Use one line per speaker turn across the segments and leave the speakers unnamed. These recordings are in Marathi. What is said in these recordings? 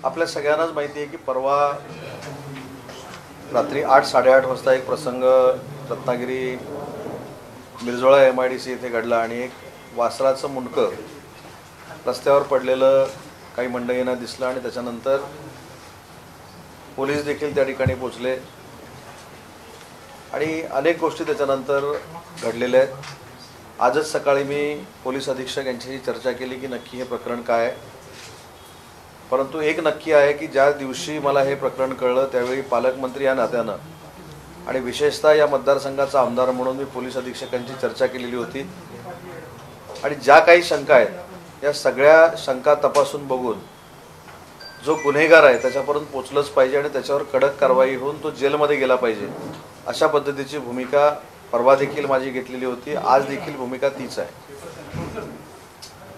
आपल्या सगळ्यांनाच माहिती आहे की परवा रात्री 8-8:30 वाजता एक प्रसंग रत्नागिरी मिरजोळा MIDC येथे घडला आणि एक वासराचं मुंडकं रस्त्यावर पडलेलं काही मंडळींना दिसलं आणि त्याच्यानंतर पोलीस देखील त्या ठिकाणी पोहोचले आणि अनेक गोष्टी त्याच्यानंतर घडलेल्या आहेत। आजच सकाळी मी पोलीस अधीक्षक यांच्याशी चर्चा केली की नक्की हे प्रकरण काय आहे, परंतु एक नक्की आहे की ज्या दिवशी मला हे प्रकरण कळलं त्यावेळी पालकमंत्री या नात्यानं आणि विशेषतः या मतदारसंघाचा आमदार म्हणून मी पोलीस अधीक्षकांची चर्चा केलेली होती आणि ज्या काही शंका आहेत या सगळ्या शंका तपासून बघून जो गुन्हेगार आहे त्याच्यापर्यंत पोचलंच पाहिजे आणि त्याच्यावर कडक कारवाई होऊन तो जेलमध्ये गेला पाहिजे अशा पद्धतीची भूमिका परवा देखील माझी घेतलेली होती। आज देखील भूमिका तीच आहे।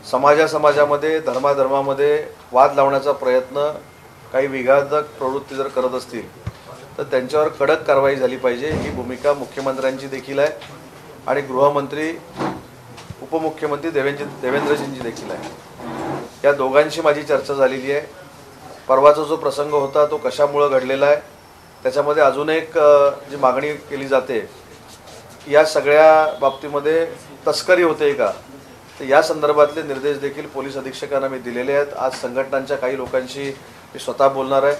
समाजामध्ये धर्मामध्ये वाद लावण्याचा प्रयत्न काही विघातक प्रवृत्ती जर करत असतील तर त्यांच्यावर कडक कारवाई झाली पाहिजे ही भूमिका मुख्यमंत्र्यांची देखील आहे आणि गृहमंत्री उपमुख्यमंत्री देवेंद्रजींची देखील आहे। या दोघांशी माझी चर्चा झालेली आहे। परवाचा जो प्रसंग होता तो कशामुळे घडलेला आहे त्याच्यामध्ये अजून एक जी मागणी केली जाते या सगळ्या बाबतीमध्ये तस्करी होते का, तर या संदर्भातले निर्देश देखील पोलीस अधीक्षकांना मी दिलेले आहेत। आज संघटनांच्या काही लोकांशी मी स्वतः बोलणार आहे।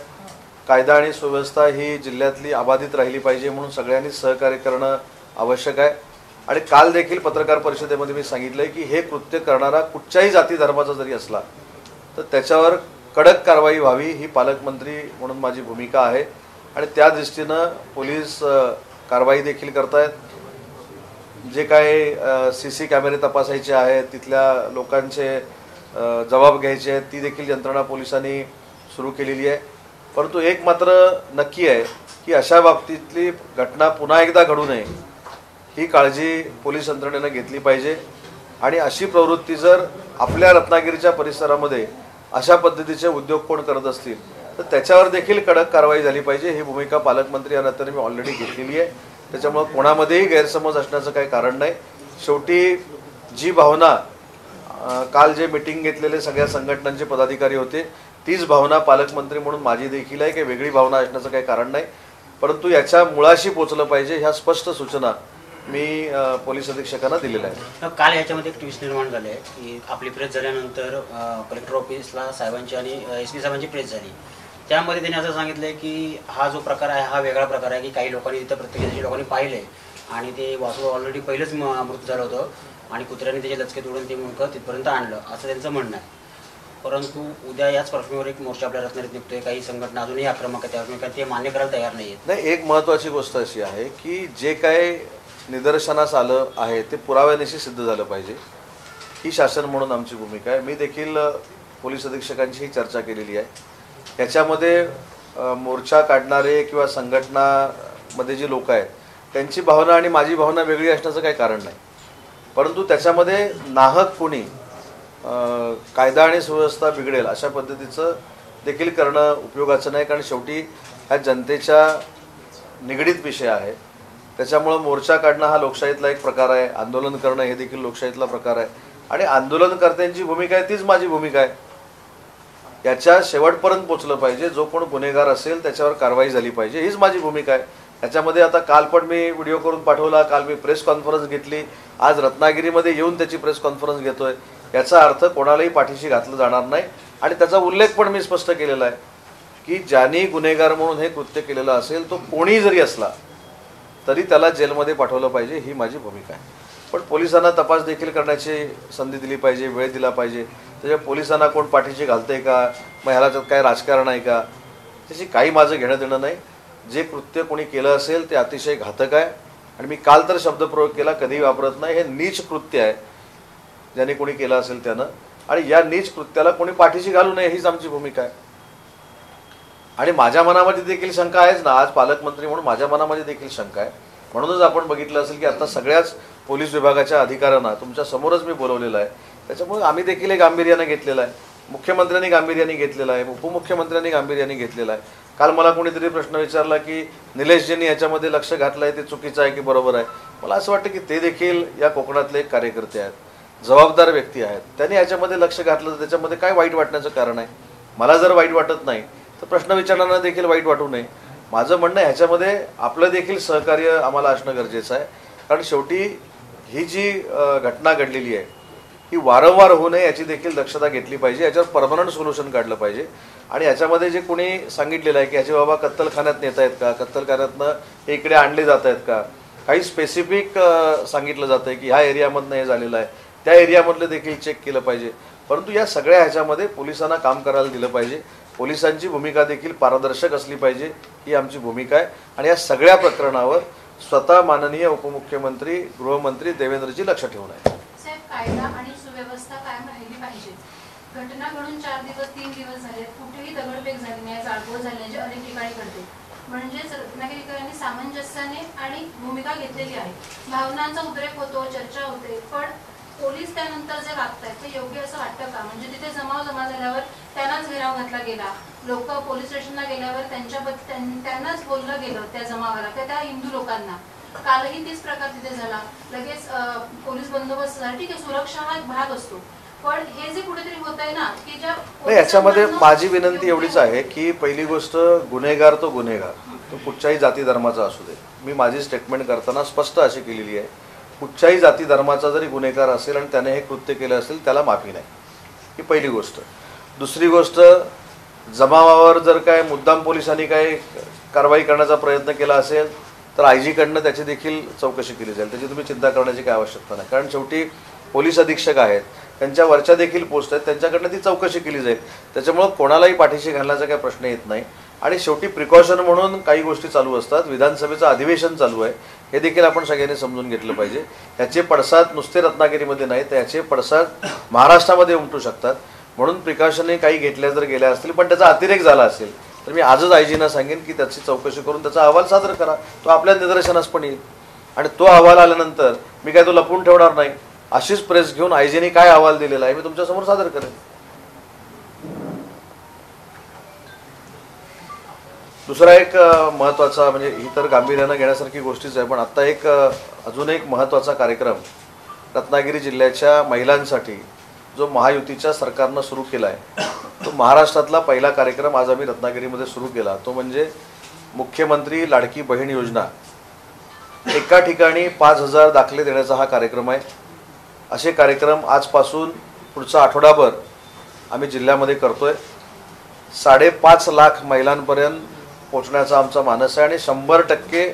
कायदा आणि सुव्यवस्था ही जिल्ह्यातली अबाधित राहिली पाहिजे म्हणून सगळ्यांनी सहकार्य करणं आवश्यक आहे आणि काल देखील पत्रकार परिषदेमध्ये मी सांगितलं की हे कृत्य करणारा कुठच्याही जाती धर्माचा जरी असला तर त्याच्यावर कडक कारवाई व्हावी ही पालकमंत्री म्हणून माझी भूमिका आहे आणि त्या दृष्टीनं पोलीस कारवाई देखील करतायत। जे काही CC कॅमेरे तपासायचे आहेत तिथल्या लोकांचे जबाब घ्यायचे आहेत ती देखील यंत्रणा पोलिसांनी सुरू केलेली आहे। परंतु एक मात्र नक्की आहे की अशा बाबतीतली घटना पुन्हा एकदा घडू नये ही काळजी पोलीस यंत्रणेनं घेतली पाहिजे आणि अशी प्रवृत्ती जर आपल्या रत्नागिरीच्या परिसरामध्ये अशा पद्धतीचे उद्योग कोण करत असतील तर त्याच्यावर देखील कडक कारवाई झाली पाहिजे ही भूमिका पालकमंत्री या नात्याने मी ऑलरेडी घेतलेली आहे। त्याच्यामुळे कोणामध्येही गैरसमज असण्याचं काही कारण नाही। शेवटी जी भावना काल जे मीटिंग घेतलेले सगळ्या संघटनांचे पदाधिकारी होते तीच भावना पालकमंत्री म्हणून माझी देखील आहे की वेगळी भावना असण्याचं काही कारण नाही, परंतु याच्या मुळाशी पोचलं पाहिजे ह्या स्पष्ट सूचना मी पोलीस अधीक्षकांना दिलेल्या आहेत।
काल याच्यामध्ये एक ट्विस्ट निर्माण झाले की आपली प्रेस झाल्यानंतर कलेक्टर ऑफिसला साहेबांची आणि SP साहेबांची प्रेस झाली, त्यामध्ये त्यांनी असं सांगितलंय की हा जो प्रकार आहे हा वेगळा प्रकार आहे की काही लोकांनी तिथं प्रत्येक लोकांनी पाहिले आणि ते वासरू ऑलरेडी पहिलेच मृत झालं होतं आणि कुत्र्याने त्याचे लचके तोडून ते मुंडकं तिथपर्यंत आणलं असं त्यांचं म्हणणं आहे। परंतु उद्या याच प्रश्नावर एक मोर्चा आपल्या रत्नागिरीत निघतोय, काही संघटना अजूनही आक्रमक आहेत ते मान्य करायला तयार नाही आहेत।
नाही, एक महत्त्वाची गोष्ट अशी आहे की जे काय निदर्शनास आलं आहे ते पुराव्यानिशी सिद्ध झालं पाहिजे ही शासन म्हणून आमची भूमिका आहे। मी देखील पोलीस अधीक्षकांशी चर्चा केलेली आहे। याच्यामध्ये मोर्चा काढणारे किंवा संघटनामध्ये जी लोक आहेत त्यांची भावना आणि माझी भावना वेगळी असण्याचं काही कारण नाही, परंतु त्याच्यामध्ये नाहक कोणी कायदा आणि सुव्यवस्था बिघडेल अशा पद्धतीचं देखील करणं उपयोगाचं नाही, कारण शेवटी ह्या जनतेच्या निगडीत विषय आहे। त्याच्यामुळं मोर्चा काढणं हा लोकशाहीतला एक प्रकार आहे, आंदोलन करणं हे देखील लोकशाहीतला प्रकार आहे आणि आंदोलनकर्त्यांची भूमिका आहे तीच माझी भूमिका आहे। याच्या शेवटपर्यंत पोचलं पाहिजे, जो कोण गुन्हेगार असेल त्याच्यावर कारवाई झाली पाहिजे हीच माझी भूमिका आहे। त्याच्यामध्ये आता काल पण मी व्हिडिओ करून पाठवला, काल मी प्रेस कॉन्फरन्स घेतली, आज रत्नागिरीमध्ये येऊन त्याची प्रेस कॉन्फरन्स घेतोय। याचा अर्थ कोणालाही पाठीशी घातलं जाणार नाही आणि त्याचा उल्लेख पण मी स्पष्ट केलेला आहे की ज्यांनी गुन्हेगार म्हणून हे कृत्य केलेलं असेल तो कोणी जरी असला तरी त्याला जेलमध्ये पाठवलं पाहिजे ही माझी भूमिका आहे। पण पोलिसांना तपास देखील करण्याची संधी दिली पाहिजे, वेळ दिला पाहिजे। त्याच्या पोलिसांना कोण पाठीशी घालतंय का, मग ह्याला त्यात काय राजकारण आहे का, त्याची काही माझं घेणं देणं नाही। जे कृत्य कोणी केलं असेल ते अतिशय घातक आहे आणि मी काल तर शब्दप्रयोग केला, कधीही वापरत नाही, हे नीच कृत्य आहे ज्याने कोणी केलं असेल त्यानं आणि या नीच कृत्याला कोणी पाठीशी घालू नये हीच आमची भूमिका आहे। आणि माझ्या मनामध्ये देखील शंका आहेच ना, आज पालकमंत्री म्हणून माझ्या मनामध्ये देखील शंका आहे। म्हणूनच आपण बघितलं असेल की आता सगळ्याच पोलीस विभागाच्या अधिकाऱ्यांना तुमच्या समोरच मी बोलवलेलं आहे, त्याच्यामुळे आम्ही देखील गांभीर्याने घेतलेलं आहे, मुख्यमंत्र्यांनी गांभीर्याने घेतलेलं आहे, उपमुख्यमंत्र्यांनी गांभीर्याने घेतलेलं आहे। काल मला कोणीतरी प्रश्न विचारला की निलेशजींनी याच्यामध्ये लक्ष घातलं आहे ते चुकीचं आहे की बरोबर आहे। मला असं वाटतं की ते देखील या कोकणातले एक कार्यकर्ते आहेत, जबाबदार व्यक्ती आहेत, त्यांनी याच्यामध्ये लक्ष घातलं तर त्याच्यामध्ये काय वाईट वाटण्याचं कारण आहे। मला जर वाईट वाटत नाही तर प्रश्न विचारणाऱ्यांना देखील वाईट वाटू नये. माझं म्हणणं ह्याच्यामध्ये आपलं देखील सहकार्य आम्हाला असणं गरजेचं आहे. कारण शेवटी ही जी घटना घडलेली आहे ही वारंवार होऊ नये याची देखील दक्षता घेतली पाहिजे. याच्यावर परमनंट सोल्युशन काढलं पाहिजे. आणि याच्यामध्ये जे कोणी सांगितलेलं आहे की ह्याचे बाबा कत्तलखान्यात नेत आहेत का, कत्तलखान्यातनं हे इकडे आणले जात आहेत का, काही स्पेसिफिक सांगितलं जातं आहे की ह्या एरियामधनं हे झालेलं आहे, त्या एरियामधलं देखील चेक केलं पाहिजे. परंतु या सगळ्या ह्याच्यामध्ये पोलिसांना काम करायला दिलं पाहिजे. पोलिसांची भूमिका देखील पारदर्शक असली पाहिजे ही आमची भूमिका आहे. आणि या सगळ्या प्रकरणावर स्वतः माननीय उपमुख्यमंत्री गृहमंत्री देवेंद्रजी लक्ष ठेवून आहे.
साहेब, कायदा आणि सुव्यवस्था कायम राहिली पाहिजे. घटना घडून 4 दिवस 3 दिवस झाले, कुठेही दगडफेक झाली नाही, जाळपोळ झाली, जे अनेक ठिकाणी घडते. म्हणजेच रत्नागिरीकरांनी सामंजस्याने आणि भूमिका घेतलेली आहे. भावनांचा उद्रेक होतो, चर्चा होते, पण पोलीस त्यानंतर जे वागतायत ते योग्य असं वाटतं का? म्हणजे तिथे जमा झाल्यावर त्यांनाच घेराव घातला गेला, लोक पोलीस स्टेशनला गेल्यावर त्यांनाच बोललं गेलं त्या जमावाला किंवा त्या हिंदू लोकांना. कालही तीच प्रकार तिथे झाला. लगेच पोलीस बंदोबस्त झाला. ठीक आहे, सुरक्षा हा एक भाग असतो, पण हे जे कुठेतरी होत आहे ना की ज्या
याच्यामध्ये माझी विनंती एवढीच आहे की पहिली गोष्ट, गुन्हेगार तो गुन्हेगार, तो कुठच्याही जाती धर्माचा असू दे. मी माझी स्टेटमेंट करताना स्पष्ट अशी केलेली आहे, कुठच्याही जाती धर्माचा जरी गुन्हेगार असेल आणि त्याने हे कृत्य केलं असेल त्याला माफी नाही. ही पहिली गोष्ट. दुसरी गोष्ट, जमावावर जर काय मुद्दाम पोलिसांनी काय कारवाई करण्याचा प्रयत्न केला असेल तर आयजीकडनं त्याची देखील चौकशी केली जाईल. त्याची तुम्ही चिंता करण्याची काय आवश्यकता नाही. कारण शेवटी पोलीस अधीक्षक आहेत, त्यांच्या वरच्या देखील पोस्ट आहेत, त्यांच्याकडनं ती चौकशी केली जाईल. त्याच्यामुळं कोणालाही पाठीशी घालण्याचा काही प्रश्न येत नाही. आणि शेवटी प्रिकॉशन म्हणून काही गोष्टी चालू असतात. विधानसभेचं अधिवेशन चालू आहे, हे देखील आपण सगळ्यांनी समजून घेतलं पाहिजे. याचे पडसाद नुसते रत्नागिरीमध्ये नाही तर याचे पडसाद महाराष्ट्रामध्ये उमटू शकतात. म्हणून प्रिकॉशनही काही घेतल्या जर गेल्या असतील पण त्याचा अतिरेक झाला असेल तर मी आजच आयजींना सांगेन की त्याची चौकशी करून त्याचा अहवाल सादर करा. तो आपल्या निदर्शनास पण येईल. आणि तो अहवाल आल्यानंतर मी काय तो लपवून ठेवणार नाही. अशीच प्रेस घेऊन आयजीने काय अहवाल दिलेला आहे मी तुमच्यासमोर सादर करेन. दुसरा एक महत्त्वाचा, म्हणजे ही तर गांभीर्यानं घेण्यासारखी गोष्टीच आहे, पण आत्ता एक अजून एक महत्त्वाचा कार्यक्रम रत्नागिरी जिल्ह्याच्या महिलांसाठी जो महायुतीच्या सरकारनं सुरू केला आहे, तो महाराष्ट्रातला पहिला कार्यक्रम आज आम्ही रत्नागिरीमध्ये सुरू केला. तो म्हणजे मुख्यमंत्री लाडकी बहीण योजना. एका ठिकाणी 5,000 दाखले देण्याचा हा कार्यक्रम आहे. असे कार्यक्रम आजपासून पुढचा आठवडाभर आम्ही जिल्ह्यामध्ये करतोय. 5.5 लाख महिलांपर्यंत पोचण्याचा आमचा मानस आहे. आणि 100%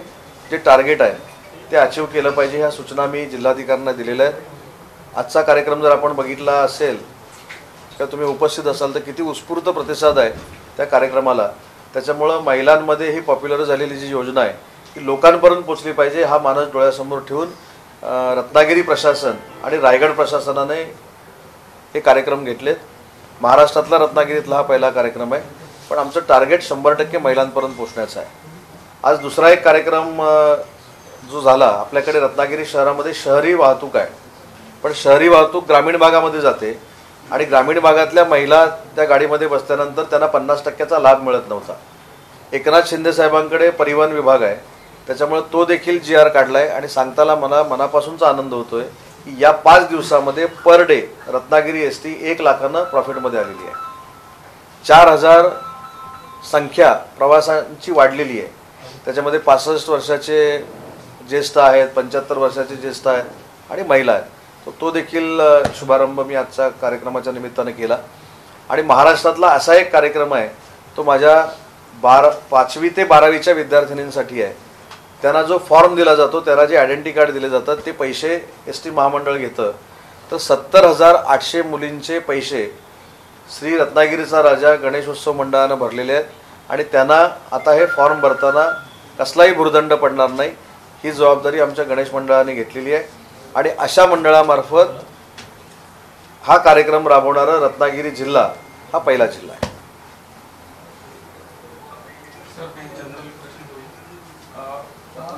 जे टार्गेट आहे ते अचीव केलं पाहिजे. ह्या सूचना मी जिल्हाधिकाऱ्यांना दिलेल्या आहेत. आजचा कार्यक्रम जर आपण बघितला असेल किंवा तुम्ही उपस्थित असाल तर किती उत्स्फूर्त प्रतिसाद आहे त्या कार्यक्रमाला. त्याच्यामुळं महिलांमध्ये ही पॉप्युलर झालेली जी योजना आहे की लोकांपर्यंत पोचली पाहिजे, हा मानस डोळ्यासमोर ठेवून रत्नागिरी प्रशासन आणि रायगड प्रशासनाने हे कार्यक्रम घेतलेत. महाराष्ट्रातला रत्नागिरीतला हा पहिला कार्यक्रम आहे, पण आमचं टार्गेट 100% महिलांपर्यंत पोचण्याचं आहे. आज दुसरा एक कार्यक्रम जो झाला, आपल्याकडे रत्नागिरी शहरामध्ये शहरी वाहतूक आहे, पण शहरी वाहतूक ग्रामीण भागामध्ये जाते आणि ग्रामीण भागातल्या महिला त्या गाडीमध्ये बसल्यानंतर त्यांना 50%चा लाभ मिळत नव्हता. एकनाथ शिंदे साहेबांकडे परिवहन विभाग आहे, त्याच्यामुळे तो देखील GR काढला आहे. आणि सांगताना मला मनापासूनचा आनंद होतोय की या 5 दिवसामध्ये पर डे रत्नागिरी ST 1 लाखानं प्रॉफिटमध्ये आलेली आहे. 4,000 संख्या प्रवासांची वाढलेली आहे. त्याच्यामध्ये 65 वर्षाचे ज्येष्ठ आहेत, 75 वर्षाचे ज्येष्ठ आहेत आणि महिला आहेत. तो देखील शुभारंभ मी आजच्या कार्यक्रमाच्या निमित्तानं केला. आणि महाराष्ट्रातला असा एक कार्यक्रम आहे, तो माझ्या 5वी ते 12वीच्या विद्यार्थिनींसाठी आहे. त्यांना जो फॉर्म दिला जातो, त्यांना जे आयडेंटिटी कार्ड दिले जातात, ते पैसे ST महामंडळ घेतं. तर 70,800 मुलींचे पैसे श्री रत्नागिरीचा राजा गणेशोत्सव मंडळानं भरलेले आहेत. आणि त्यांना आता हे फॉर्म भरताना कसलाही भुर्दंड पडणार नाही, ही जबाबदारी आमच्या गणेश मंडळाने घेतलेली आहे. आणि अशा मंडळामार्फत हा कार्यक्रम राबवणारा रत्नागिरी जिल्हा हा पहिला जिल्हा आहे.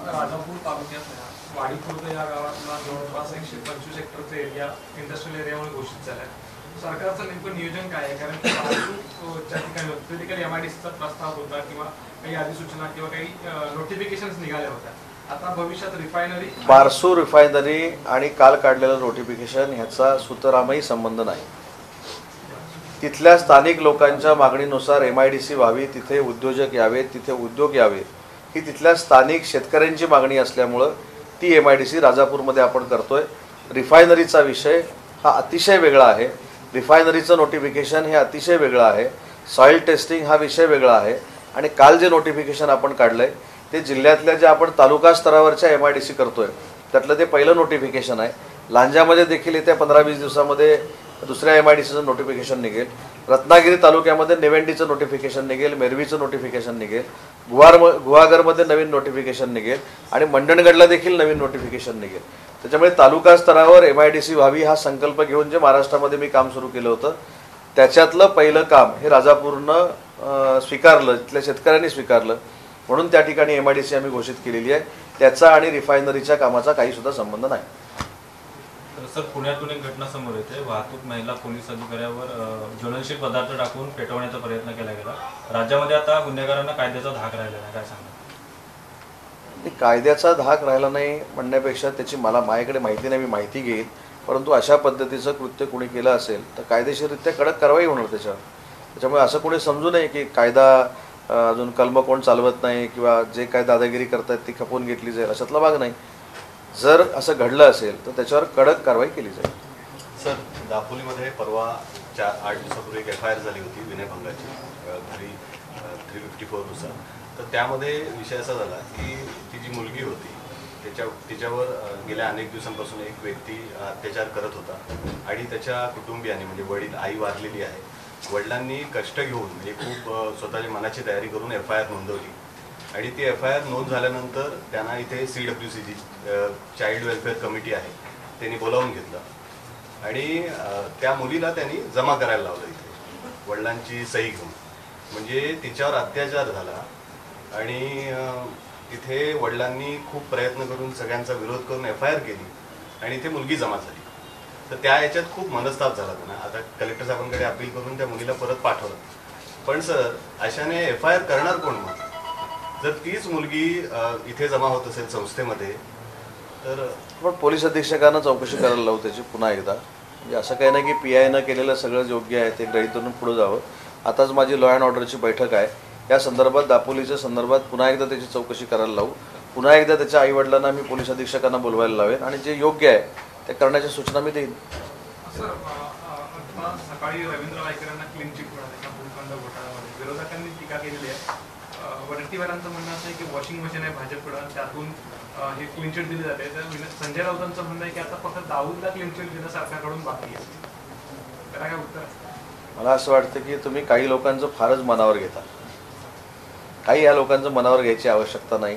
राजापूर तालुक्यात वाडी खुर्द या गावातला जवळपास 125 हेक्टरचा एरिया इंडस्ट्रियल एरिया म्हणून घोषित झाला आहे. सरकारचं नेमकं नियोजन काय आहे? कारण ज्या ठिकाणी होतं त्या ठिकाणी MIDCचा प्रस्ताव होता किंवा काही अधिसूचना किंवा काही नोटिफिकेशन्स निघाल्या होत्या. आता भविष्यात रिफायनरी,
बारसू रिफायनरी आणि काल काढलेलं नोटिफिकेशन ह्याचा सुतरामही संबंध नाही. तिथल्या स्थानिक लोकांच्या मागणीनुसार MIDC व्हावी, तिथे उद्योजक यावेत, तिथे उद्योग यावे, ही तिथल्या स्थानिक शेतकऱ्यांची मागणी असल्यामुळं ती MIDC राजापूरमध्ये आपण करतोय. रिफायनरीचा विषय हा अतिशय वेगळा आहे. रिफायनरीचं नोटिफिकेशन हे अतिशय वेगळं आहे. सॉईल टेस्टिंग हा विषय वेगळा आहे. आणि काल जे नोटिफिकेशन आपण काढलं आहे ते जिल्ह्यातल्या ज्या आपण तालुका स्तरावरच्या MIDC करतोय त्यातलं ते पहिलं नोटिफिकेशन आहे. लांजामध्ये देखील येत्या 15-20 दिवसामध्ये दुसऱ्या MIDCचं नोटिफिकेशन निघेल. रत्नागिरी तालुक्यामध्ये निवेंडीचं नोटिफिकेशन निघेल, मेरवीचं नोटिफिकेशन निघेल, गुहागरमध्ये नवीन नोटिफिकेशन निघेल आणि मंडणगडला देखील नवीन नोटिफिकेशन निघेल. त्याच्यामुळे तालुका स्तरावर MIDC व्हावी हा संकल्प घेऊन जे महाराष्ट्रामध्ये मी काम सुरू केलं होतं त्याच्यातलं पहिलं काम हे राजापूरनं स्वीकारलं, तिथल्या शेतकऱ्यांनी स्वीकारलं, म्हणून त्या ठिकाणी MIDC आम्ही घोषित केलेली आहे. त्याचा आणि रिफायनरीच्या कामाचा काही सुद्धा संबंध नाही.
सर, पुण्यातून एक घटना समोर येते. वाहतूक महिला पोलीस अधिकाऱ्यावर ज्वलनशील पदार्थ टाकून पेटवण्याचा प्रयत्न केला गेला. राज्यामध्ये आता गुन्हेगारांना कायद्याचा धाक राहिलेला आहे, काय सांगा?
कायद्याचा धाक राहिला नाही म्हणण्यापेक्षा त्याची माझ्याकडे माहिती नाही, मी माहिती घेईन. परंतु अशा पद्धतीचं कृत्य कोणी केलं असेल तर कायदेशीररित्या कडक कारवाई होणार त्याच्यावर. त्याच्यामुळे असं कोणी समजू नये की कायदा अजून कलम कोण चालवत नाही किंवा जे काय दादागिरी करतायत ती खपवून घेतली जाईल अशातला भाग नाही. जर असं घडलं असेल तर त्याच्यावर कडक कारवाई केली जाईल.
सर, दापोलीमध्ये परवा 8 दिवसापूर्वी एक FIR झाली होती विनयभंगाची घरी 354 नुसार. तर त्यामध्ये विषय असा झाला की ती जी मुलगी होती तिच्यावर गेल्या अनेक दिवसांपासून एक व्यक्ती अत्याचार करत होता आणि त्याच्या कुटुंबियांनी म्हणजे वडील, आई वारलेली आहे, वडिलांनी कष्ट घेऊन म्हणजे खूप स्वतःची मनाची तयारी करून FIR नोंदवली आणि ती FIR नोंद झाल्यानंतर त्यांना इथे CWC जी चाइल्ड वेलफेअर कमिटी आहे त्यांनी बोलावून घेतलं आणि त्या मुलीला त्यांनी जमा करायला लावलं इथे वडिलांची सही घेऊन. म्हणजे तिच्यावर अत्याचार झाला आणि तिथे वडिलांनी खूप प्रयत्न करून सगळ्यांचा विरोध करून FIR केली आणि इथे मुलगी जमा झाली. तर त्या याच्यात खूप मनस्ताप झाला त्यांना. आता कलेक्टर साहेबांकडे अपील करून त्या मुलीला परत पाठवलं. पण सर, अशाने FIR करणार कोण? मग जर तीच मुलगी इथे जमा होत असेल संस्थेमध्ये तर
पण पोलीस अधीक्षकांना चौकशी करायला लावू त्याची पुन्हा एकदा. म्हणजे असं काही नाही की PIनं केलेलं सगळं योग्य आहे ते गृहीत धरून पुढे जावं. आताच माझी लॉ अँड ऑर्डरची बैठक आहे. या संदर्भात दापोलीच्या संदर्भात पुन्हा एकदा त्याची चौकशी करायला लावू. पुन्हा एकदा त्याच्या आईवडिलांना मी पोलीस अधीक्षकांना बोलवायला लावेन आणि जे योग्य आहे ते करण्याच्या सूचना मी देईन.
सर, सकाळी रवींद्र वायकरांना क्लीन चिट मिळाली का भूखंड घोटाळ्यामध्ये विरोधकांनी टीका केलेली आहे. वडट्टीवारांचं म्हणणं असं आहे की वॉशिंग मशीन आहे भाजपकडं, त्यातून हे क्लीन चिट दिली जाते. तर संजय राऊतांचं म्हणणं आहे की आता फक्त दाऊदला क्लीन चिट देणं सरकारकडून बाकी आहे. त्याला काय उत्तर?
मला असं वाटतं की तुम्ही काही लोकांचं फारच मनावर घेता. काही या लोकांचं मनावर घ्यायची आवश्यकता नाही.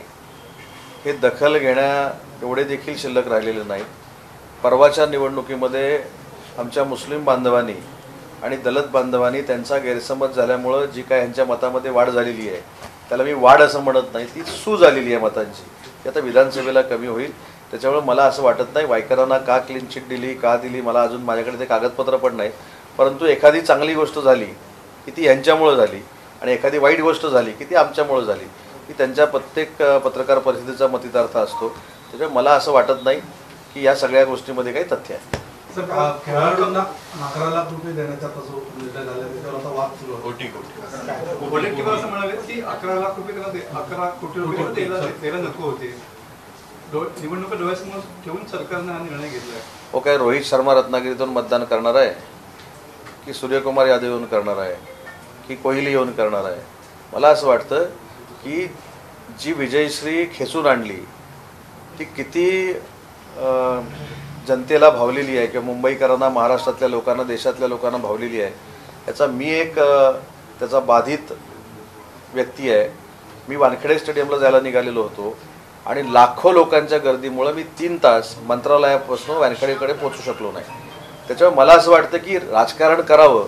हे दखल घेण्या एवढे देखील शिल्लक राहिलेले नाही. परवाच्या निवडणुकीमध्ये आमच्या मुस्लिम बांधवांनी आणि दलित बांधवांनी त्यांचा गैरसमज झाल्यामुळं जी काय यांच्या मतामध्ये वाढ झालेली आहे त्याला मी वाढ असं म्हणत नाही, ती सू झालेली आहे मतांची. ती आता विधानसभेला कमी होईल. त्याच्यामुळे मला असं वाटत नाही वायकरांना का क्लीन चिट दिली, का दिली, मला अजून माझ्याकडे ते कागदपत्र पण नाही. परंतु एखादी चांगली गोष्ट झाली की ती यांच्यामुळं झाली आणि एखादी वाईट गोष्ट झाली की ती आमच्यामुळं झाली. की त्यांच्या प्रत्येक पत्रकार परिषदेचा मतितार्थ असतो. त्याच्यामुळे मला असं वाटत नाही की या सगळ्या गोष्टीमध्ये काही तथ्य आहे.
सर, खेळाडूंना 11 लाख रुपये देण्याचा निर्णय झाला, त्याच्यावर आता वाद सुरू आहे.
वडट्टीवार असं म्हणाले की 11 लाख रुपये त्याला 11 कोटी रुपये द्यायला नको होते. निवडणुका डोळ्यासमोर ठेवून सरकारनं हा निर्णय घेतला आहे.
हो, काय रोहित शर्मा रत्नागिरीतून मतदान करणार आहे की सूर्यकुमार यादव येऊन करणार आहे की कोहली येऊन करणार आहे? मला असं वाटतं की जी विजयश्री खेचून आणली ती किती जनतेला भावलेली आहे किंवा मुंबईकरांना, महाराष्ट्रातल्या लोकांना, देशातल्या लोकांना भावलेली आहे याचा मी एक त्याचा बाधित व्यक्ती आहे. मी वानखेडे स्टेडियमला जायला निघालेलो होतो आणि लाखो लोकांच्या गर्दीमुळे मी 3 तास मंत्रालयापासून वानखेडेकडे पोहोचू शकलो नाही. त्याच्यामुळे मला असं वाटतं की राजकारण करावं,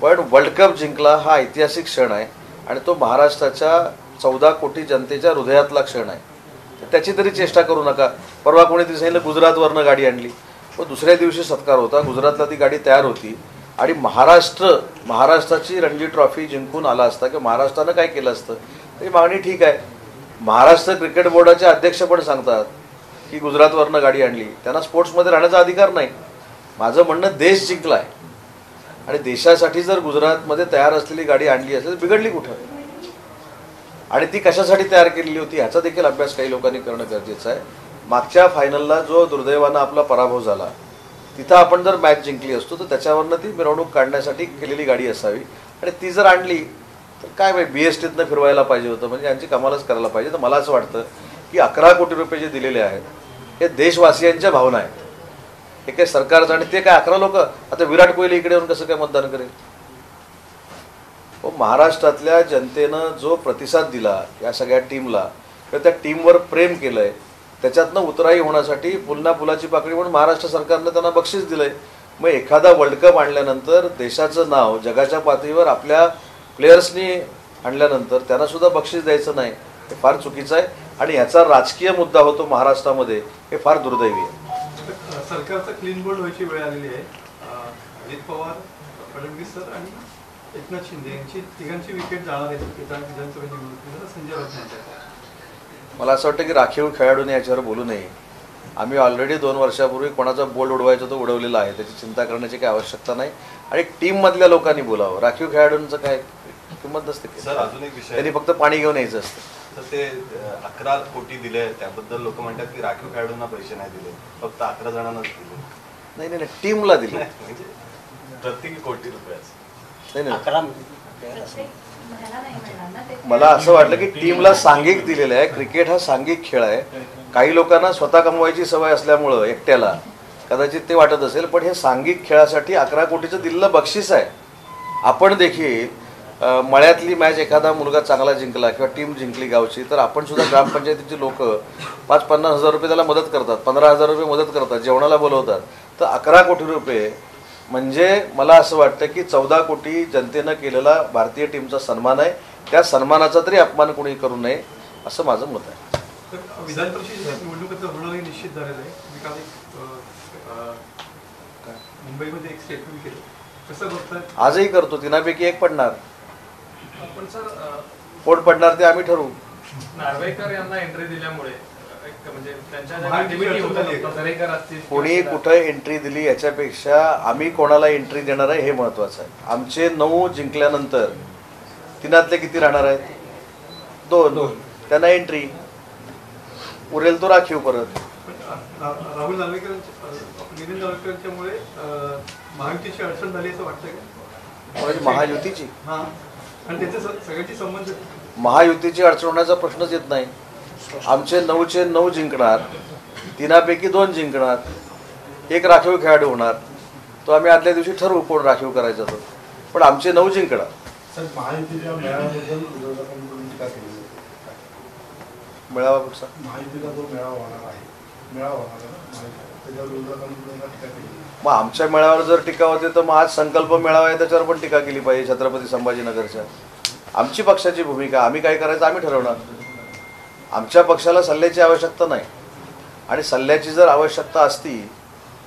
पण वर्ल्ड कप जिंकला हा ऐतिहासिक क्षण आहे आणि तो महाराष्ट्राच्या 14 कोटी जनतेच्या हृदयातला क्षण आहे. त्याची तरी चेष्टा करू नका. परवा कोणीतरी सांगितलं गुजरातवरनं गाडी आणली, व दुसऱ्या दिवशी सत्कार होता, गुजरातला ती गाडी तयार होती आणि महाराष्ट्राची रणजी ट्रॉफी जिंकून आला असता किंवा महाराष्ट्रानं काय केलं असतं ही मागणी ठीक आहे. महाराष्ट्र क्रिकेट बोर्डाचे अध्यक्ष पण सांगतात की गुजरातवरनं गाडी आणली, त्यांना स्पोर्ट्समध्ये राहण्याचा अधिकार नाही. माझं म्हणणं देश जिंकलाय, आणि देशासाठी जर गुजरातमध्ये तयार असलेली गाडी आणली असेल तर बिघडली कुठं, आणि ती कशासाठी तयार केलेली होती ह्याचा देखील अभ्यास काही लोकांनी करणं गरजेचं आहे. मागच्या फायनलला जो दुर्दैवानं आपला पराभव झाला तिथं आपण जर मॅच जिंकली असतो तर त्याच्यावरनं ती मिरवणूक काढण्यासाठी केलेली गाडी असावी, आणि ती जर आणली तर काय BSTतनं फिरवायला पाहिजे होतं, म्हणजे यांची कमालच करायला पाहिजे. तर मला असं वाटतं की 11 कोटी रुपये जे दिलेले आहेत हे देशवासियांच्या भावना आहेत, हे काय सरकारचं, आणि ते काय 11 लोक, आता विराट कोहली इकडे येऊन कसं काय मतदान करेल. महाराष्ट्रातल्या जनतेनं जो प्रतिसाद दिला या सगळ्या टीमला किंवा त्या टीमवर प्रेम केलंय त्याच्यातनं उतराई होण्यासाठी पुन्हा पुलाची पाकळी म्हणून महाराष्ट्र सरकारनं त्यांना बक्षीस दिलंय. मग एखादा वर्ल्ड कप आणल्यानंतर देशाचं नाव जगाच्या पातळीवर आपल्या प्लेयर्सनी आणल्यानंतर त्यांना सुद्धा बक्षीस द्यायचं नाही हे फार चुकीचं आहे, आणि ह्याचा राजकीय मुद्दा होतो महाराष्ट्रामध्ये, हे फार दुर्दैवी आहे.
सरकारचा क्लीन बोर्ड व्हायची वेळ आलेली आहे. अजित पवार, फडणवीस सर आणि एकनाथ शिंदे यांची तिघांची विकेट जाणार आहे विधानसभेची निवडणुकीत, संजय राऊत यांच्या.
मला असं वाटतं की राखीव खेळाडूने याच्यावर बोलू नये. आम्ही ऑलरेडी 2 वर्षापूर्वी कोणाचा बोल्ड उडवायचा तो उडवलेला आहे, त्याची चिंता करण्याची काही आवश्यकता नाही, आणि टीममधल्या लोकांनी बोलावं. राखीव खेळाडूंचं काय किंमत नसते,
सर अजून एक विषय,
त्यांनी फक्त पाणी घेऊन यायचं असतं.
तर ते 11 कोटी दिले त्याबद्दल लोक म्हणतात की राखीव खेळाडूंना पैसे नाही दिले, फक्त 11 जणांनाच दिले.
नाही नाही, टीमला दिले,
म्हणजे प्रत्येकी कोटी रुपयाचं.
नाही नाही,
11
ह्याला नाही मिळणार ना ते.
मला असं वाटलं की टीमला सांघिक दिलेलं आहे. क्रिकेट हा सांघिक खेळ आहे. काही लोकांना स्वतः कमवायची सवय असल्यामुळं एकट्याला कदाचित ते वाटत असेल, पण हे सांघिक खेळासाठी 11 कोटीचं दिलेलं बक्षीस आहे. आपण देखील मळ्यातली मॅच एखादा मुलगा चांगला जिंकला किंवा टीम जिंकली गावची, तर आपण सुद्धा ग्रामपंचायतीची लोक 5-50 हजार रुपये त्याला मदत करतात, 15,000 रुपये मदत करतात, जेवणाला बोलवतात. तर 11 कोटी रुपये म्हणजे मला असं वाटतं की 14 कोटी जनतेनं केलेला भारतीय टीमचा सन्मान आहे. त्या सन्मानाचा तरी अपमान कोणी करू नये असं माझं मत आहे.
तर विधान परिषदेच्या निवडणुकीचं होणार हे निश्चित झालेलं आहे. मी काल मुंबईमध्ये एक स्टेटमेंट केलं, कसं बघताय?
आजही करतो, तिनापैकी एक पडणार.
पण सर
कोण पडणार ते आम्ही ठरवू.
नार्वेकर यांना एंट्री दिल्यामुळे म्हणजे त्यांच्या ज्या
महायुतीची
activity
अडचण झाली आहे.
होत्या, दरेकर असतील,
कोणी कुठं एंट्री दिली याच्यापेक्षा आम्ही कोणाला एंट्री देणार आहे हे महत्वाचं आहे. आमचे 9 जिंकल्यानंतर तिनातले किती राहणार आहेत? 2. त्यांना एंट्री उरेल तो राखीव परत.
राहुल नार्वेकरांच्या नितीन नार्वेकरांच्यामुळे महायुतीची अडचण झाली असं वाटतं का?
म्हणजे महायुतीची
हां, आणि त्याचे सगळ्यांची संबंध.
महायुतीची अडचण होण्याचा प्रश्नच येत नाही. आमचे 9चे 9 जिंकणार, 3पैकी 2 जिंकणार, 1 राखीव खेळाडू होणार. तो आम्ही आदल्या दिवशी ठरवू कोण राखीव करायचा तो, पण आमचे 9 जिंकणार.
सर, महायुतीच्या मेळाव्याबद्दल विरोधकांकडून टीका केली जाते.
मेळावा कुठचा?
महायुतीचा जो मेळावा होणार आहे, मेळावा होणार आहे ना, त्याच्यावर विरोधकांकडून टीका केली.
मग आमच्या मेळाव्यावर जर टीका होते तर मग आज संकल्प मेळावा आहे त्याच्यावर पण टीका केली पाहिजे. छत्रपती संभाजीनगरच्या आमची पक्षाची भूमिका, आम्ही काय करायचं आम्ही ठरवणार. आमच्या पक्षाला सल्ल्याची आवश्यकता नाही, आणि सल्ल्याची जर आवश्यकता असती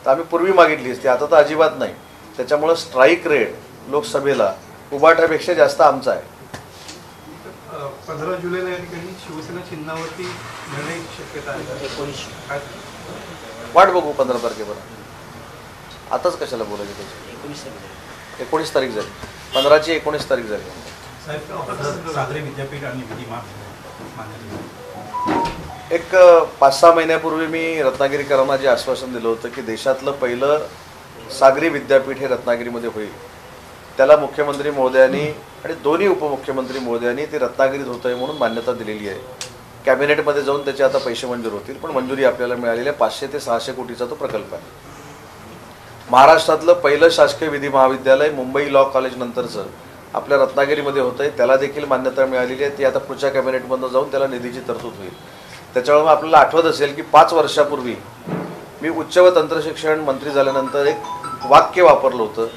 तर आम्ही पूर्वी मागितली असती, आता तर अजिबात नाही. त्याच्यामुळं स्ट्राईक रेट लोकसभेला उभाट्यापेक्षा जास्त आमचा आहे.
15 जुलैला या ठिकाणी शिवसेना चिन्हावरती निर्णयाची शक्यता आहे.
19
वाट बघू 15 तारखेपर्यंत. आताच कशाला बोलायचं त्याची? 19 तारीख झाली, 15ची 19 तारीख झाली.
सागरी विद्यापीठ आणि विधी
एक 5-6 महिन्यापूर्वी मी रत्नागिरीकरांना जे आश्वासन दिलं होतं की देशातलं पहिलं सागरी विद्यापीठ हे रत्नागिरीमध्ये होईल, त्याला मुख्यमंत्री महोदयांनी आणि दोन्ही उपमुख्यमंत्री महोदयांनी ते रत्नागिरीत होतं आहे म्हणून मान्यता दिलेली आहे. कॅबिनेटमध्ये जाऊन त्याचे आता पैसे मंजूर होतील, पण मंजुरी आपल्याला मिळालेली आहे. 500 ते 600 कोटीचा तो प्रकल्प आहे. महाराष्ट्रातलं पहिलं शासकीय विधी महाविद्यालय मुंबई लॉ कॉलेज नंतरचं आपल्या रत्नागिरीमध्ये होतं आहे, त्याला देखील मान्यता मिळालेली आहे. ती आता पुढच्या कॅबिनेटमधून जाऊन त्याला निधीची तरतूद होईल. त्याच्यामुळे आपल्याला आठवत असेल की 5 वर्षापूर्वी मी उच्च व तंत्रशिक्षण मंत्री झाल्यानंतर एक वाक्य वापरलं होतं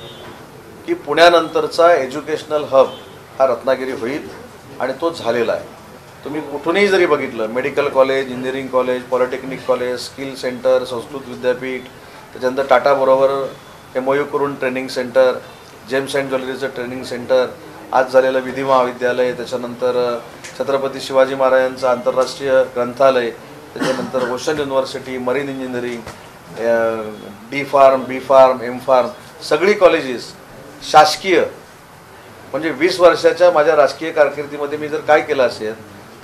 की पुण्यानंतरचा एज्युकेशनल हब हा रत्नागिरी होईल, आणि तो झालेला आहे. तुम्ही कुठूनही जरी बघितलं, medical college, engineering college, polytechnic college, skill centre, Sanskrit विद्यापीठ, त्याच्यानंतर टाटाबरोबर MOU करून ट्रेनिंग सेंटर, जेम्स अँड ज्वेलरीचं ट्रेनिंग सेंटर, आज झालेलं विधी महाविद्यालय, त्याच्यानंतर छत्रपती शिवाजी महाराजांचं आंतरराष्ट्रीय ग्रंथालय, त्याच्यानंतर ocean university, marine engineering, D pharm, B pharm, M pharm, सगळी कॉलेजेस शासकीय म्हणजे 20 वर्षाच्या माझ्या राजकीय कारकिर्दीमध्ये मी जर काय केलं असेल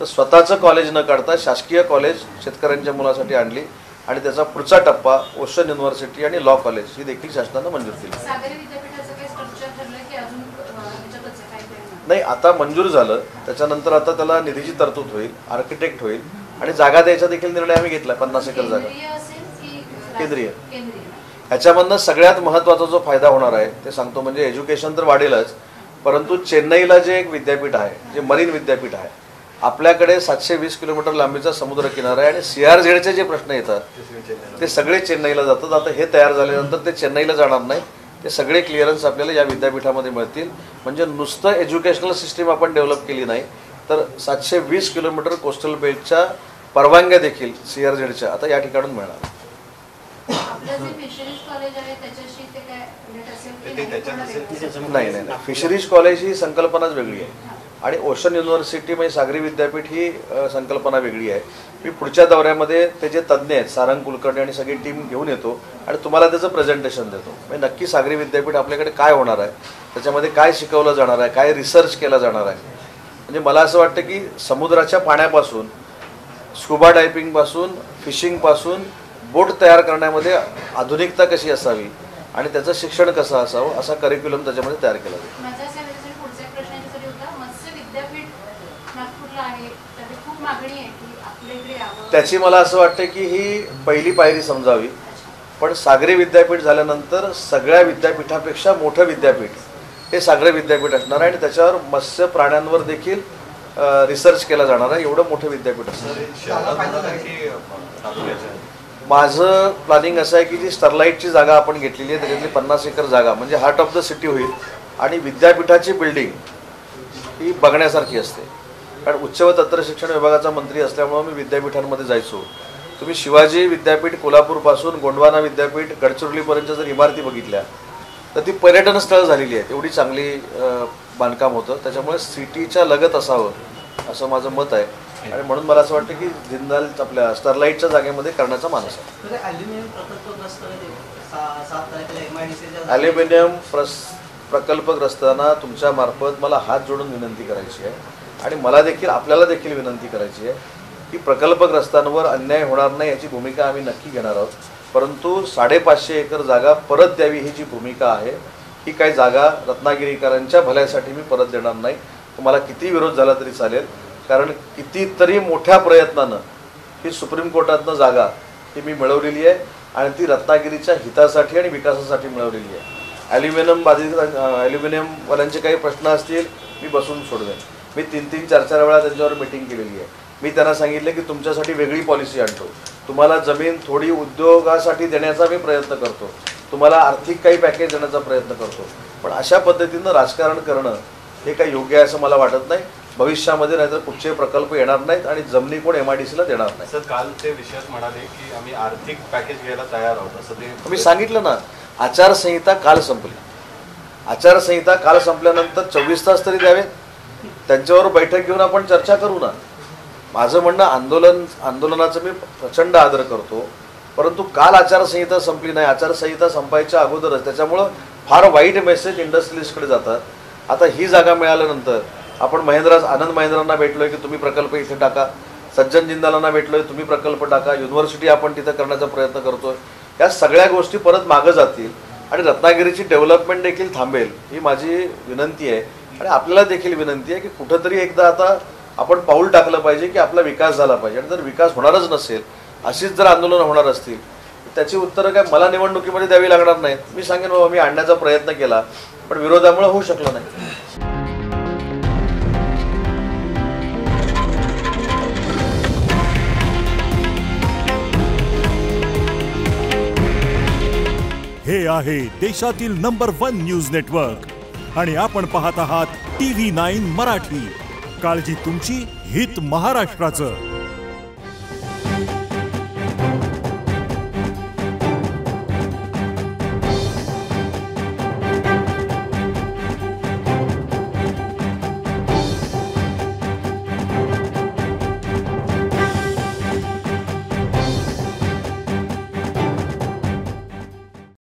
तर स्वतःचं कॉलेज न काढता शासकीय कॉलेज शेतकऱ्यांच्या मुलासाठी आणली आणि त्याचा पुढचा टप्पा ओशन युनिव्हर्सिटी आणि लॉ कॉलेज ही देखील शासनानं मंजूर केली.
सागरी विद्यापीठाचं काही स्ट्रक्चर ठरलं की अजून ह्याच्यातच आहे, काय
नाही, आता मंजूर झालं. त्याच्यानंतर आता त्याला निधीची तरतूद होईल, आर्किटेक्ट होईल आणि जागा द्यायचा देखील निर्णय आम्ही घेतला. 50 एकर जागा
केंद्रीय असेल की
केंद्रीय.
केंद्रीय
ह्याच्यामधनं सगळ्यात महत्त्वाचा जो फायदा होणार आहे ते सांगतो. म्हणजे एज्युकेशन तर वाढेलच, परंतु चेन्नईला जे एक विद्यापीठ आहे, जे मरीन विद्यापीठ आहे, आपल्याकडे 720 किलोमीटर लांबीचा समुद्र किनारा आहे आणि CRZचे जे प्रश्न येतात ते सगळे चेन्नईला जातात. आता हे तयार झाल्यानंतर ते चेन्नईला जाणार नाही, ते सगळे क्लिअरन्स आपल्याला या विद्यापीठामध्ये मिळतील. म्हणजे नुसतं एज्युकेशनल सिस्टीम आपण डेव्हलप केली नाही तर 720 किलोमीटर कोस्टल बेल्टच्या परवानग्या देखील CRZच्या आता या ठिकाणून मिळणार.
आपलं जे फिशरीज कॉलेज आहे त्याच्याशी ते काय रिलेट असेल की
ते त्याच्यात
नाही नाही नाही, फिशरीज कॉलेज ही संकल्पनाच वेगळी आहे आणि ओशन युनिव्हर्सिटी म्हणजे सागरी विद्यापीठ ही संकल्पना वेगळी आहे. मी पुढच्या दौऱ्यामध्ये ते जे तज्ज्ञ आहेत सारंग कुलकर्णी आणि सगळी टीम घेऊन येतो आणि तुम्हाला त्याचं प्रेझेंटेशन देतो. म्हणजे नक्की सागरी विद्यापीठ आपल्याकडे काय होणार आहे, त्याच्यामध्ये काय शिकवलं जाणार आहे, काय रिसर्च केला जाणार आहे. म्हणजे मला असं वाटतं की समुद्राच्या पाण्यापासून स्कुबा डायपिंगपासून फिशिंगपासून बोट तयार करण्यामध्ये आधुनिकता कशी असावी आणि त्याचं शिक्षण कसं असावं असा करिक्युलम त्याच्यामध्ये तयार केला जाईल.
माझा असा पुढचा एक प्रश्न याच्यासाठी होता, मत्स्य विद्यापीठ नागपूरला आहे, त्याची खूप मागणी आहे की आपल्या इकडे यावं.
त्याची मला असं वाटतं की ही पहिली पायरी समजावी. पण सागरी विद्यापीठ झाल्यानंतर सगळ्या विद्यापीठापेक्षा मोठं विद्यापीठ हे सागरी विद्यापीठ असणार आहे आणि त्याच्यावर मत्स्य प्राण्यांवर देखील रिसर्च केला जाणार आहे. एवढं मोठं विद्यापीठ असणार. माझं प्लॅनिंग असं आहे की जी स्टरलाईटची जागा आपण घेतलेली आहे त्याच्यातली 50 एकर जागा म्हणजे हार्ट ऑफ द सिटी होईल आणि विद्यापीठाची बिल्डिंग ही बघण्यासारखी असते. कारण उच्च व तंत्र शिक्षण विभागाचा मंत्री असल्यामुळे मी विद्यापीठांमध्ये जायचो. तुम्ही शिवाजी विद्यापीठ कोल्हापूरपासून गोंडवाना विद्यापीठ गडचिरोलीपर्यंत जर इमारती बघितल्या तर ती पर्यटन स्थळ झालेली आहेत. एवढी चांगली बांधकाम होतं. त्याच्यामुळे सिटीच्या लगत असावं असं माझं मत आहे आणि म्हणून मला असं वाटतं की जिंदाल आपल्या स्टरलाईटच्या जागेमध्ये करण्याचा मानस आहे. ॲल्युमिनियम प्रकल्पग्रस्तांना तुमच्या मार्फत मला हात जोडून विनंती करायची आहे आणि मला देखील आपल्याला देखील विनंती करायची आहे की प्रकल्पग्रस्तांवर अन्याय होणार नाही याची भूमिका आम्ही नक्की घेणार आहोत. परंतु 550 एकर जागा परत द्यावी ही जी भूमिका आहे ही काही जागा रत्नागिरीकरांच्या भल्यासाठी मी परत देणार नाही. तुम्हाला किती विरोध झाला तरी चालेल, कारण कितीतरी मोठ्या प्रयत्नानं ही सुप्रीम कोर्टातनं जागा ही मी मिळवलेली आहे आणि ती रत्नागिरीच्या हितासाठी आणि विकासासाठी मिळवलेली आहे. ॲल्युमिनियमवाल्यांचे काही प्रश्न असतील मी बसून सोडवेन. मी 3-3, 4-4 वेळा त्यांच्यावर मीटिंग केलेली आहे. मी त्यांना सांगितलं की तुमच्यासाठी वेगळी पॉलिसी आणतो, तुम्हाला जमीन थोडी उद्योगासाठी देण्याचा मी प्रयत्न करतो, तुम्हाला आर्थिक काही पॅकेज देण्याचा प्रयत्न करतो. पण अशा पद्धतीनं राजकारण करणं हे काही योग्य आहे असं मला वाटत नाही. भविष्यामध्ये नाहीतर कुठचे प्रकल्प येणार नाहीत आणि जमिनी कोण MIDCला देणार नाही.
सर काल ते विषयात म्हणाले की आम्ही आर्थिक पॅकेज घ्यायला तयार आहोत असं ते
मी सांगितलं ना. आचारसंहिता काल संपली. आचारसंहिता काल संपल्यानंतर 24 तास तरी द्यावेत. त्यांच्यावर बैठक घेऊन आपण चर्चा करू ना. माझं म्हणणं आंदोलनाचं मी प्रचंड आदर करतो, परंतु काल आचारसंहिता संपली नाही. आचारसंहिता संपायच्या अगोदरच त्याच्यामुळं फार वाईट मेसेज इंडस्ट्रियलिस्टकडे जातात. आता ही जागा मिळाल्यानंतर आपण आनंद महिंद्रांना भेटलोय की तुम्ही प्रकल्प इथे टाका, सज्जन जिंदालांना भेटलोय तुम्ही प्रकल्प टाका, युनिव्हर्सिटी आपण तिथं करण्याचा प्रयत्न करतोय. या सगळ्या गोष्टी परत मागं जातील आणि रत्नागिरीची डेव्हलपमेंट देखील थांबेल ही माझी विनंती आहे. आणि आपल्याला देखील विनंती आहे की कुठंतरी एकदा आता आपण पाऊल टाकलं पाहिजे की आपला विकास झाला पाहिजे. आणि जर विकास होणारच नसेल, अशीच जर आंदोलनं होणार असतील, त्याची उत्तरं काय मला निवडणुकीमध्ये द्यावी लागणार नाहीत. मी सांगेन बाबा मी आणण्याचा प्रयत्न केला पण विरोधामुळे होऊ शकलं नाही.
हे आहे देशातील नंबर 1 न्यूज नेटवर्क आणि आपण पाहत आहात TV9 मराठी. काळजी तुमची, हित महाराष्ट्राचं.